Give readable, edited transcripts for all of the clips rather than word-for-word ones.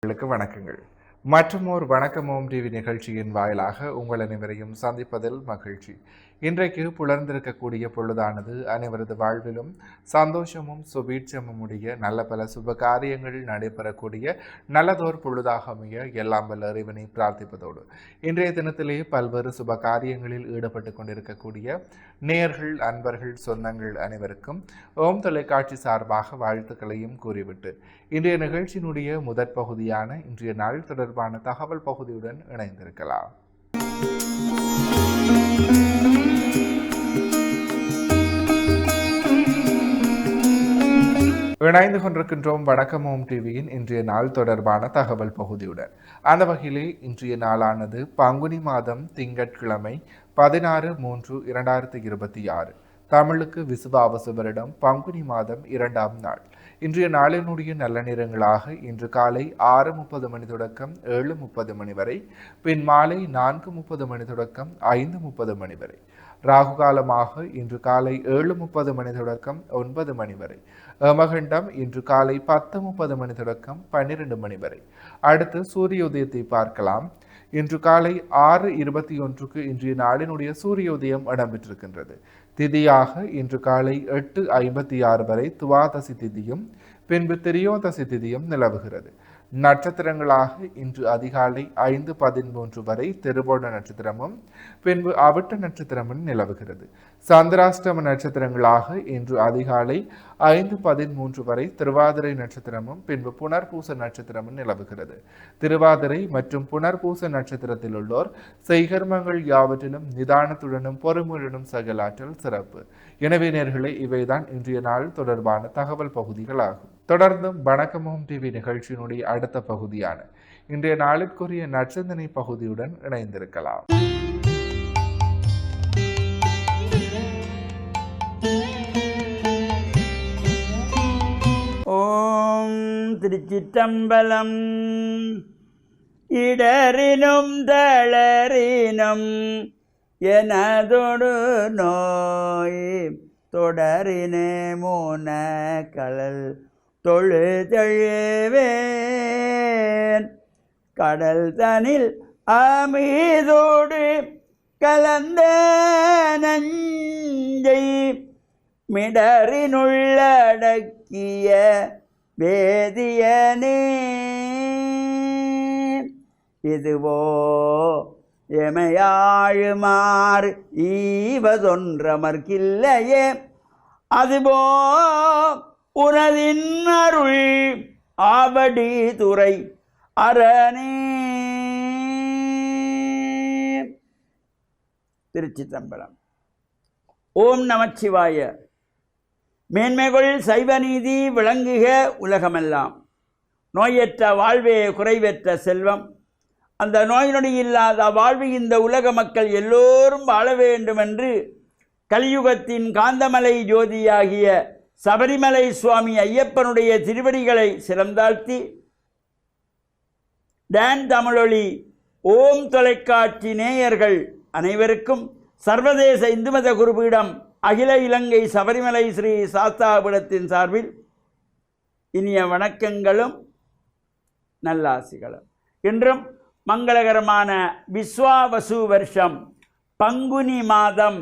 வணக்கங்கள். மற்றுமோர் வணக்கம் ஓம் டிவி நிகழ்ச்சியின் வாயிலாக உங்கள் அனைவரையும் சந்திப்பதில் மகிழ்ச்சி. இன்றைக்கு புலர்ந்திருக்கக்கூடிய பொழுதானது அனைவரது வாழ்விலும் சந்தோஷமும் சுபீட்சமும் உடைய நல்ல பல சுப காரியங்கள் நடைபெறக்கூடிய நல்லதோர் பொழுதாக அமைய எல்லாம் வல்ல இறைவனை பிரார்த்திப்பதோடு இன்றைய தினத்திலே பல்வேறு சுப காரியங்களில் ஈடுபட்டு கொண்டிருக்கக்கூடிய நேயர்கள், அன்பர்கள், சொந்தங்கள் அனைவருக்கும் ஓம் தொலைக்காட்சி சார்பாக வாழ்த்துக்களையும் கூறிவிட்டு இன்றைய நிகழ்ச்சியினுடைய முதற் பகுதியான இன்றைய நாள் தொடர்பான தகவல் பகுதியுடன் இணைந்திருக்கலாம். இணைந்து கொண்டிருக்கின்றோம் வணக்கம் ஓம் டிவியின் இன்றைய நாள் தொடர்பான தகவல் பகுதியுடன். அந்த வகையிலே இன்றைய நாளானது பங்குனி மாதம் திங்கட்கிழமை 16/3/2026, தமிழுக்கு விசுவாவசு வருடம் பங்குனி மாதம் 2ஆம் நாள். இன்றைய நாளினுடைய நல்ல நேரங்களாக இன்று காலை 6:30 மணி தொடக்கம் 7:30 மணி வரை, பின் மாலை 4:30 மணி தொடக்கம் 5:30 மணி வரை. ராகுகாலமாக இன்று காலை 7:30 மணி தொடக்கம் 9 மணி வரை. யமகண்டம் இன்று காலை 10:30 மணி தொடக்கம் 12 மணி வரை. அடுத்து சூரிய உதயத்தை பார்க்கலாம். இன்று காலை 6:21க்கு இன்றைய நாளினுடைய சூரிய உதயம் இடம்பெற்றிருக்கின்றது. திதியாக இன்று காலை 8:56 வரை துவாதசி திதியும் பின்பு திரியோதசி திதியும் நிலவுகிறது. நட்சத்திரங்களாக இன்று அதிகாலை 5:13 வரை திருவோண நட்சத்திரமும் பின்பு அவிட்ட நட்சத்திரமும் நிலவுகிறது. சந்திராஷ்டம நட்சத்திரங்களாக இன்று அதிகாலை 5:13 வரை திருவாதிரை நட்சத்திரமும் பின்பு புனர்பூச நட்சத்திரமும் நிலவுகிறது. திருவாதிரை மற்றும் புனர்பூச நட்சத்திரத்தில் உள்ளோர் செய்கர்மங்கள் யாவற்றிலும் நிதானத்துடனும் பொறுமையுடனும் செயலாற்றல் சிறப்பு. எனவே நேயர்களே, இவைதான் இன்றைய நாள் தொடர்பான தகவல் பகுதிகள் ஆகும். தொடர்ந்தும் வணக்கம் ஓம் டிவி நிகழ்ச்சியினுடைய அடுத்த பகுதியான இன்றைய நாளிற்குரிய நற்சிந்தனை பகுதியுடன் இணைந்திருக்கலாம். ஓம் திருச்சிற்றம்பலம். இடரினும் தளரினும் எனதொடு நோய் தொடரினே மூன கலல் தொழுதழுவேன் கடல் தனில் அமீதோடு கலந்த நஞ்சை மிடரினுள்ளடக்கிய வேதியனே. இதுவோ எமையாழுமாறு ஈவதொன்றமர்க்கில்லையே, அதுபோ உனதின் அருள் ஆவடி துறை அரணே. திருச்சிற்றம்பலம். ஓம் நமச்சிவாய. மேன்மைகள் சைவ நீதி விளங்குக உலகமெல்லாம். நோயற்ற வாழ்வே குறைவற்ற செல்வம். அந்த நோய் நொடி இல்லாத வாழ்வு இந்த உலக மக்கள் எல்லோரும் வாழ வேண்டும் என்று கலியுகத்தின் காந்தமலை ஜோதியாகிய சபரிமலை சுவாமி ஐயப்பனுடைய திருவடிகளை சிறந்தாழ்த்தி டான் தமிழொலி ஓம் தொலைக்காட்சி நேயர்கள் அனைவருக்கும் சர்வதேச இந்து மத குருபீடம் அகில இலங்கை சபரிமலை ஸ்ரீ சாஸ்தாபீடத்தின் சார்பில் இனிய வணக்கங்களும் நல்லாசிகளும். இன்றும் மங்களகரமான விஸ்வாவசு வருஷம் பங்குனி மாதம்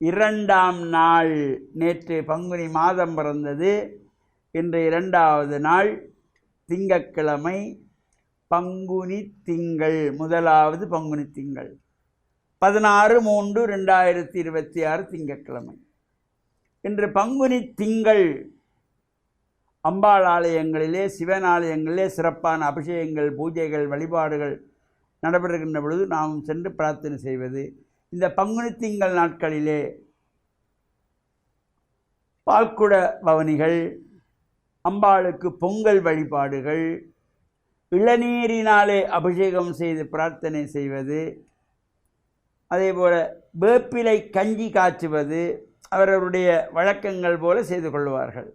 2ஆம் நாள். நேற்று பங்குனி மாதம் பிறந்தது. இன்று 2வது நாள் திங்கட்கிழமை, பங்குனி திங்கள், முதலாவது பங்குனி திங்கள் 16/3/2026 திங்கட்கிழமை. இன்று பங்குனி திங்கள் அம்பாள் ஆலயங்களிலே, சிவன் ஆலயங்களிலே சிறப்பான அபிஷேகங்கள், பூஜைகள், வழிபாடுகள் நடைபெறுகின்ற பொழுது நாம் சென்று பிரார்த்தனை செய்வது. இந்த பங்குனி திங்கள் நாட்களிலே பால்குட பவனிகள், அம்பாளுக்கு பொங்கல் வழிபாடுகள், இளநீரினாலே அபிஷேகம் செய்து பிரார்த்தனை செய்வது, அதேபோல் வேப்பிலை கஞ்சி காய்ச்சுவது அவர்களுடைய வழக்கங்கள் போல செய்து கொள்வார்கள்.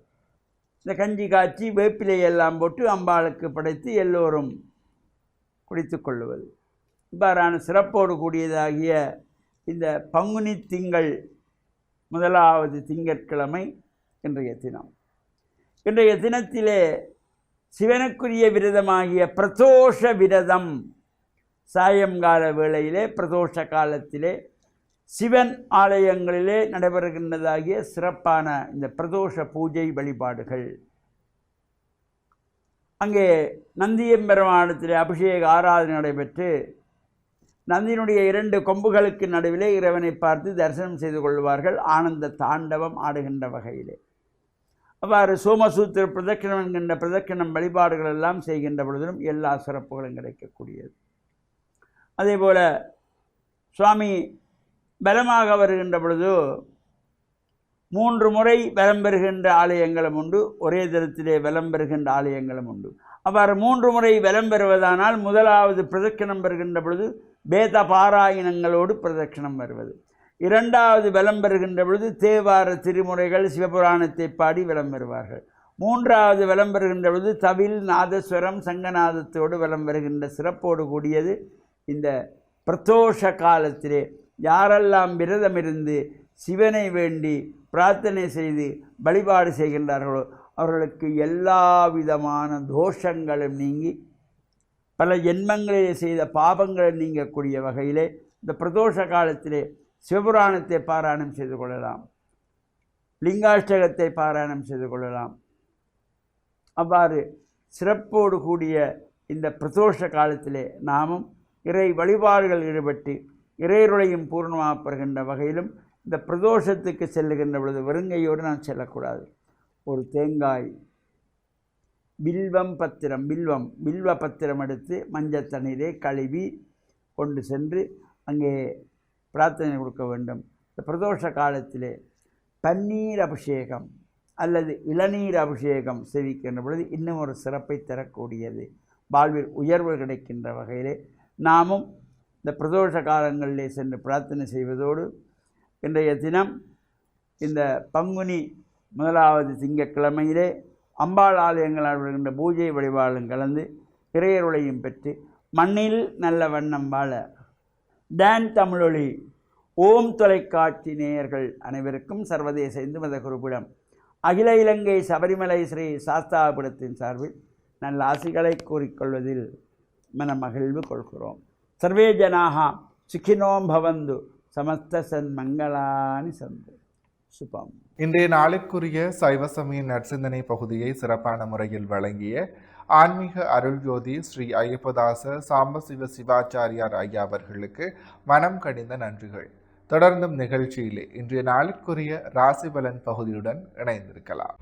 இந்த கஞ்சி காய்ச்சி வேப்பிலை எல்லாம் போட்டு அம்பாளுக்கு படைத்து எல்லோரும் குடித்து கொள்வது. இவ்வாறான சிறப்போடு கூடியதாகிய இந்த பங்குனி திங்கள் முதலாவது திங்கட்கிழமை இன்றைய தினம். இன்றைய தினத்திலே சிவனுக்குரிய விரதமாகிய பிரதோஷ விரதம் சாயங்கால வேளையிலே பிரதோஷ காலத்திலே சிவன் ஆலயங்களிலே நடைபெறுகின்றதாகிய சிறப்பான இந்த பிரதோஷ பூஜை வழிபாடுகள். அங்கே நந்தியம்பெருமானிடத்திலே அபிஷேக ஆராதனை நடைபெற்று நந்தியினுடைய 2 கொம்புகளுக்கு நடுவிலே இறைவனை பார்த்து தரிசனம் செய்து கொள்வார்கள் ஆனந்த தாண்டவம் ஆடுகின்ற வகையிலே. அவ்வாறு சோமசூத்திர பிரதட்சணம் என்கின்ற பிரதட்சணம் வழிபாடுகள் எல்லாம் செய்கின்ற பொழுதிலும் எல்லா சிறப்புகளும் கிடைக்கக்கூடியது. அதே போல் சுவாமி பலமாக வருகின்ற பொழுது 3 முறை வலம் பெறுகின்ற ஆலயங்களும் உண்டு, ஒரே தரத்திலே வலம் பெறுகின்ற ஆலயங்களும் உண்டு. அவ்வாறு 3 முறை வலம் பெறுவதானால் முதலாவது பிரதட்சணம் பெறுகின்ற பொழுது வேத பாராயணங்களோடு பிரதட்சணம் வருவது, 2வது வலம் பெறுகின்ற பொழுது தேவார திருமுறைகள் சிவபுராணத்தை பாடி வலம் பெறுவார்கள், 3வது வலம் பெறுகின்ற பொழுது தவில் நாதஸ்வரம் சங்கநாதத்தோடு வலம் வருகின்ற சிறப்போடு கூடியது. இந்த பிரதோஷ காலத்திலே யாரெல்லாம் விரதமிருந்து சிவனை வேண்டி பிரார்த்தனை செய்து வழிபாடு செய்கின்றார்களோ அவர்களுக்கு எல்லா விதமான தோஷங்களும் நீங்கி பல ஜென்மங்களிலே செய்த பாவங்களை நீங்கக்கூடிய வகையிலே இந்த பிரதோஷ காலத்திலே சிவபுராணத்தை பாராயணம் செய்து கொள்ளலாம், லிங்காஷ்டகத்தை பாராயணம் செய்து கொள்ளலாம். அவ்வாறு சிறப்போடு கூடிய இந்த பிரதோஷ காலத்திலே நாமும் இறை வழிபாடுகள் ஈடுபட்டு இறையருளையும் பூர்ணமாக பெறுகின்ற வகையிலும் இந்த பிரதோஷத்துக்கு செல்லுகின்ற பொழுது வெறுங்கையோடு நான் செல்லக்கூடாது. ஒரு தேங்காய் வில்வ பத்திரம் எடுத்து மஞ்சள் தண்ணீரை கழுவி கொண்டு சென்று அங்கே பிரார்த்தனை கொடுக்க வேண்டும். இந்த பிரதோஷ காலத்திலே பன்னீர் அபிஷேகம் அல்லது இளநீர் அபிஷேகம் சேவிக்கின்ற பொழுது இன்னும் ஒரு சிறப்பை தரக்கூடியது. வாழ்வில் உயர்வு கிடைக்கின்ற வகையிலே நாமும் இந்த பிரதோஷ காலங்களிலே சென்று பிரார்த்தனை செய்வதோடு இன்றைய தினம் இந்த பங்குனி 1வது திங்கட்கிழமையிலே அம்பாள் ஆலயங்களால் வருகின்ற பூஜை வழிபாடும் கலந்து இறையருளையும் பெற்று மண்ணில் நல்ல வண்ணம் வாழ டான் தமிழொலி ஓம் தொலைக்காட்சி நேயர்கள் அனைவருக்கும் சர்வதேச இந்து மத குறிப்பிடம் அகில இலங்கை சபரிமலை ஸ்ரீ சாஸ்தாபுரத்தின் சார்பில் நல்ல ஆசிகளை கூறிக்கொள்வதில் மனமகிழ்வு கொள்கிறோம். சர்வே ஜனாக சுகினோம் பவந்து சமஸ்த சன்மங்களானி சந்து சுபம். இன்றைய நாளுக்குரிய சைவ சமய நற்சிந்தனை பகுதியை சிறப்பான முறையில் வழங்கிய ஆன்மீக அருள்ஜோதி ஸ்ரீ ஐயப்பதாச சாம்பசிவ சிவாச்சாரியார் ஐயா அவர்களுக்கு மனம் கனிந்த நன்றிகள். தொடர்ந்தும் நிகழ்ச்சியிலே இன்றைய நாளுக்குரிய ராசிபலன் பகுதியுடன் இணைந்திருக்கலாம்.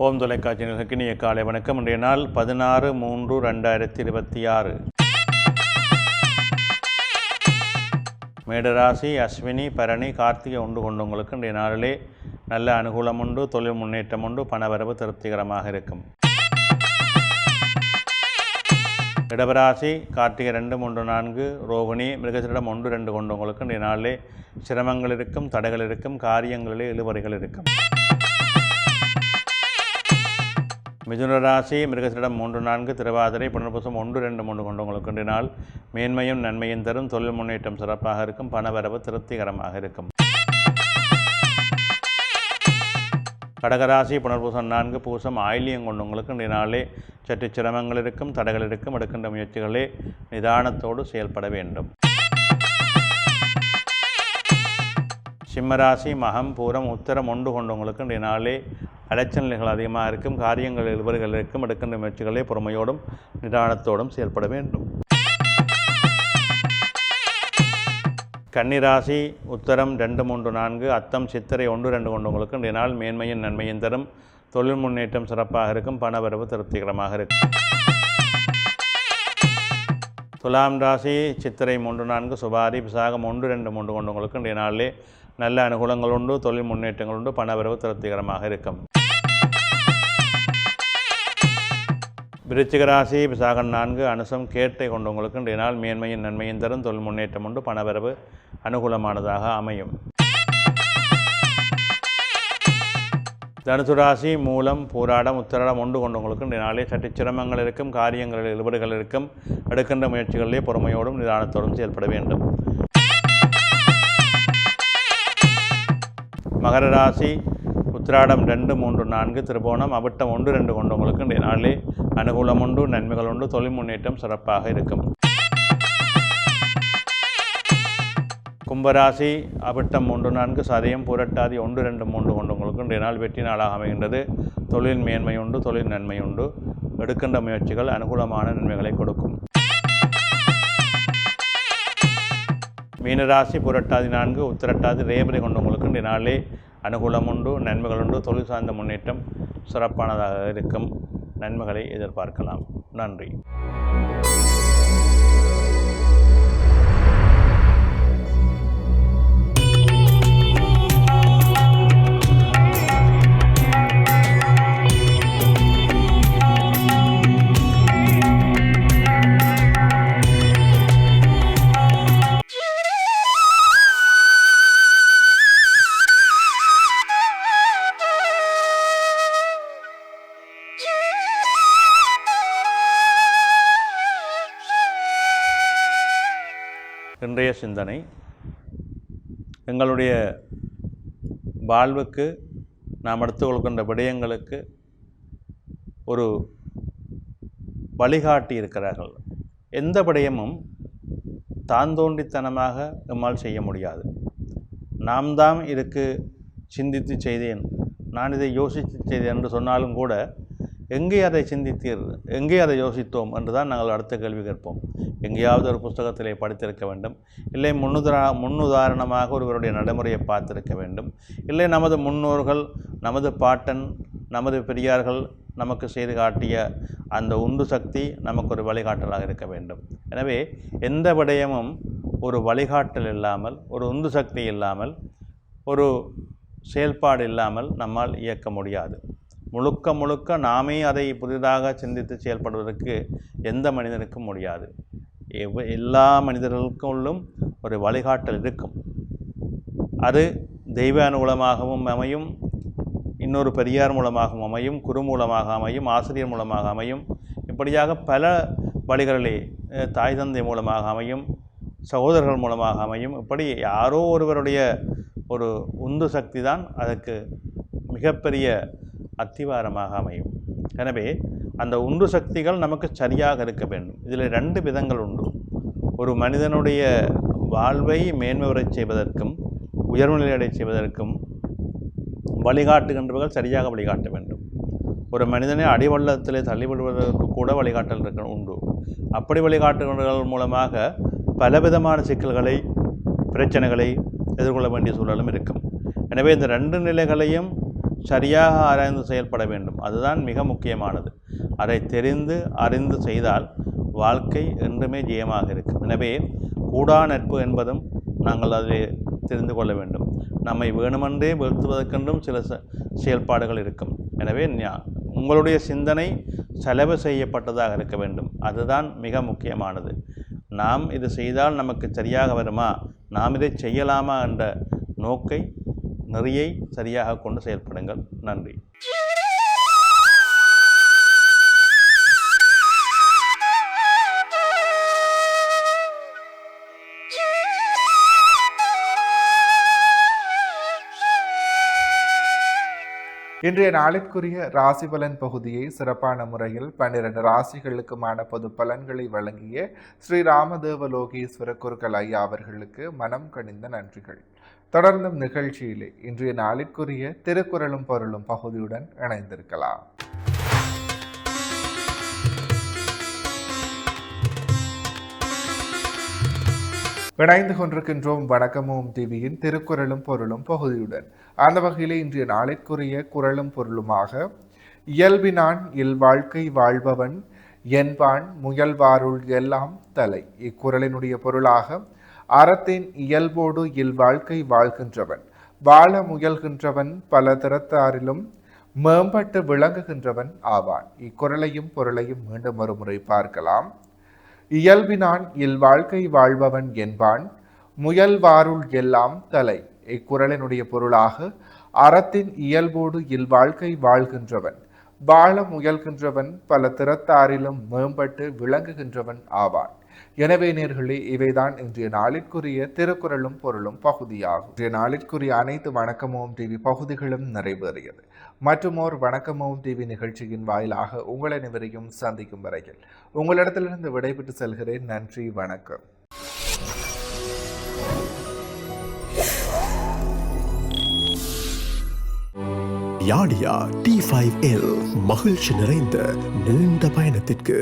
ஓம் தொலைக்காட்சி நிகழ்ச்சிக்கு இனிய காலை வணக்கம். இன்றைய நாள் 16/3/2026. மேடராசி அஸ்வினி பரணி கார்த்திகை உண்டு கொண்டவங்களுக்கு இன்றைய நாளிலே நல்ல அனுகூலம் உண்டு, தொழில் முன்னேற்றம் உண்டு, பணவரவு திருப்திகரமாக இருக்கும். இடபராசி கார்த்திகை 2, 3, 4 ரோகிணி மிருகசரிடம் 1, 2 கொண்டவங்களுக்கு இன்றைய நாளிலே சிரமங்கள் இருக்கும், தடைகள் இருக்கும், காரியங்களிலே இழுவறைகள் இருக்கும். மிதுனராசி மிருகசரிடம் 3, 4 திருவாதிரை புனர்பூசம் 1, 2, 3 கொண்டவங்களுக்கு இன்றைய நாள் மேன்மையும் நன்மையும் தரும், தொழில் முன்னேற்றம் சிறப்பாக இருக்கும், பணவரவு திருப்திகரமாக இருக்கும். கடகராசி புனர்பூசம் 4 பூசம் ஆயில்யம் கொண்டவங்களுக்கு இன்றைய நாளே சற்று சிரமங்கள் இருக்கும், தடைகள் இருக்கும், எடுக்கின்ற முயற்சிகளே நிதானத்தோடு செயல்பட வேண்டும். சிம்மராசி மகம் பூரம் உத்தரம் 1 கொண்டவங்களுக்கு இன்றைய நாளே அலைச்சல்கள் அதிகமாக இருக்கும், காரியங்கள் இழுவர்கள் இருக்கும், எடுக்கின்ற முயற்சிகளே பொறுமையோடும் நிதானத்தோடும் செயல்பட வேண்டும். கன்னிராசி உத்தரம் 2, 3, 4 அத்தம் சித்திரை 1, 2 கொண்டவங்களுக்கு இன்றைய நாள் மேன்மையும் நன்மையும் தரும், தொழில் முன்னேற்றம் சிறப்பாக இருக்கும், பணவரவு திருப்திகரமாக இருக்கும். துலாம் ராசி சித்திரை 3, 4 சுபாரி விசாகம் 1, 2, 3 கொண்டவங்களுக்கு இன்றைய நாளிலே நல்ல அனுகூலங்கள் உண்டு, தொழில் முன்னேற்றங்கள் உண்டு, பணவரவு திருப்திகரமாக இருக்கும். விருச்சிக ராசி விசாகம் 4 அனுசம் கேட்டை கொண்டவங்களுக்கு இன்றைய நாள் மேன்மையின் நன்மையின் தரும் தொழில் முன்னேற்றம் உண்டு, பணவரவு அனுகூலமானதாக அமையும். தனுசு ராசி மூலம் பூராடம் உத்திராடம் ஒன்று கொண்டவங்களுக்கு இன்றைய நாளே சற்று சிரமங்கள் இருக்கும், காரியங்களில் ஈடுபாடுகள் இருக்கும், எடுக்கின்ற முயற்சிகளிலே பொறுமையோடும் நிதானத்தோடும் செயல்பட வேண்டும். மகர ராசி உத்திராடம் 2, 3, 4 திருவோணம் அவிட்டம் 1, 2 கொண்டவங்களுக்கு இன்றைய நாளிலே அனுகூலம் உண்டு, நன்மைகள் உண்டு, தொழில் முன்னேற்றம் சிறப்பாக இருக்கும். கும்பராசி அவிட்டம் 3, 4 சதயம் புரட்டாதி 1, 2, 3 கொண்டவங்களுக்கு இன்றைய நாள் வெற்றி நாளாக அமைகின்றது. தொழில் மேன்மை உண்டு, தொழில் நன்மை உண்டு, எடுக்கின்ற முயற்சிகள் அனுகூலமான நன்மைகளை கொடுக்கும். மீனராசி புரட்டாதி 4, உத்திரட்டாதி ரேவதி கொண்டவங்களுக்கு இன்றைய நாளிலே அனுகூலம் உண்டு, நன்மைகள் உண்டு, தொழில் சார்ந்த முன்னேற்றம் சிறப்பானதாக இருக்கும், நன்மைகளை எதிர்பார்க்கலாம். நன்றி. இன்றைய சிந்தனை எங்களுடைய வாழ்வுக்கு நாம் எடுத்துக்கொள்கின்ற விடயங்களுக்கு ஒரு வழிகாட்டி இருக்கிறார்கள். எந்த விடயமும் தாந்தோண்டித்தனமாக நம்மால் செய்ய முடியாது. நாம் தான் இதுக்கு சிந்தித்து செய்தேன், நான் இதை யோசித்து செய்தேன் என்று சொன்னாலும் கூட எங்கே அதை சிந்தித்தீர், எங்கே அதை யோசித்தோம் என்று தான் நாங்கள் அடுத்த கேள்வி கேட்போம். எங்கேயாவது ஒரு புத்தகத்திலே படித்திருக்க வேண்டும், இல்லை முன்னுதாரணமாக ஒருவருடைய நடைமுறையை பார்த்திருக்க வேண்டும், இல்லை நமது முன்னோர்கள், நமது பாட்டன், நமது பெரியார்கள் நமக்கு செய்து காட்டிய அந்த உந்து சக்தி நமக்கு ஒரு வழிகாட்டலாக இருக்க வேண்டும். எனவே எந்த விடயமும் ஒரு வழிகாட்டல் இல்லாமல், ஒரு உந்து சக்தி இல்லாமல், ஒரு செயல்பாடு இல்லாமல் நம்மால் இயக்க முடியாது. முழுக்க நாமே அதை புதிதாக சிந்தித்து செயல்படுவதற்கு எந்த மனிதனுக்கும் முடியாது. எல்லா மனிதர்களுக்குள்ளும் ஒரு வழிகாட்டல் இருக்கும். அது தெய்வ அனுகூலமாகவும் அமையும், இன்னொரு பெரியார் மூலமாகவும் அமையும், குரு மூலமாக அமையும், ஆசிரியர் மூலமாக அமையும். இப்படியாக பல வழிகளிலே தாய் தந்தை மூலமாக அமையும், சகோதரர்கள் மூலமாக அமையும். இப்படி யாரோ ஒருவருடைய ஒரு உந்து சக்தி தான் அதற்கு மிகப்பெரிய அத்திவாரமாக அமையும். எனவே அந்த உந்து சக்திகள் நமக்கு சரியாக இருக்க வேண்டும். இதில் 2 விதங்கள் உண்டு. ஒரு மனிதனுடைய வாழ்வை மேன்மையுறை செய்வதற்கும் உயர்நிலையடை செய்வதற்கும் வழிகாட்டுகின்றவர்கள் சரியாக வழிகாட்ட வேண்டும். ஒரு மனிதனை அடிவள்ளத்திலே தள்ளிவிடுவதற்கு கூட வழிகாட்டல் உண்டு. அப்படி வழிகாட்டுகின்றவர்கள் மூலமாக பலவிதமான சிக்கல்களை, பிரச்சனைகளை எதிர்கொள்ள வேண்டிய சூழலும் இருக்கும். எனவே இந்த 2 நிலைகளையும் சரியாக ஆராய்ந்து செயல்பட வேண்டும். அதுதான் மிக முக்கியமானது. அதை தெரிந்து அறிந்து செய்தால் வாழ்க்கை என்றுமே ஜெயமாக இருக்கும். எனவே கூடா நட்பு என்பதும் நாங்கள் அதை தெரிந்து கொள்ள வேண்டும். நம்மை வேணுமென்றே வீழ்த்துவதற்கென்றும் சில செயல்பாடுகள் இருக்கும். எனவே உங்களுடைய சிந்தனை செலவு செய்யப்பட்டதாக இருக்க வேண்டும். அதுதான் மிக முக்கியமானது. நாம் இது செய்தால் நமக்கு சரியாக வருமா, நாம் இதை செய்யலாமா என்ற நோக்கை நெறியை சரியாக கொண்டு செயல்படுங்கள். நன்றி. இன்றைய நாளிற்குரிய ராசி பலன் பகுதியை சிறப்பான முறையில் 12 ராசிகளுக்குமான பொது பலன்களை வழங்கிய ஸ்ரீ ராமதேவ லோகேஸ்வர குருக்கள் ஐயா அவர்களுக்கு மனம் கனிந்த நன்றிகள். தொடர்ந்தும் நிகழ்ச்சியிலே இன்றைய நாளிற்குரிய திருக்குறளும் பொருளும் பகுதியுடன் இணைந்திருக்கலாம். இணைந்து கொண்டிருக்கின்றோம் வணக்கமும் டிவியின் திருக்குறளும் பொருளும் பகுதியுடன். அந்த வகையில் இன்றைய நாளிற்குரிய குறளும் பொருளுமாக இயல்பினான் இல்வாழ்க்கை வாழ்பவன் என்பான் முயல்வாருள் எல்லாம் தலை. இக்குறளினுடைய பொருளாக அறத்தின் இயல்போடு இல்வாழ்க்கை வாழ்கின்றவன், வாழ முயல்கின்றவன் பல திறத்தாரிலும் மேம்பட்டு விளங்குகின்றவன் ஆவான். இக்குறளையும் பொருளையும் மீண்டும் ஒரு முறை பார்க்கலாம். இயல்பினான் இல்வாழ்க்கை வாழ்பவன் என்பான், முயல்வாருள் எல்லாம் தலை. இக்குறளினுடைய பொருளாக, அறத்தின் இயல்போடு இல்வாழ்க்கை வாழ்கின்றவன், வாழ முயல்கின்றவன், பல திறத்தாரிலும் மேம்பட்டு விளங்குகின்றவன் ஆவான். எனவே நேர்களே, இவைதான் இன்றைய நாளிற்குரிய திருக்குறளும் பொருளும் பகுதியாகும். இன்றைய நாளிற்குரிய அனைத்து வணக்கமோம் டிவி பகுதிகளும் நிறைவேறியது. மற்றுமோர் வணக்கமோம் டிவி நிகழ்ச்சியின் வாயிலாக உங்கள் அனைவரையும் சந்திக்கும் வரையில் உங்களிடத்திலிருந்து விடைபெற்று செல்கிறேன். நன்றி, வணக்கம். யாடியா T5L மகிழ்ச்சி நிறைந்த நீண்ட பயணத்திற்கு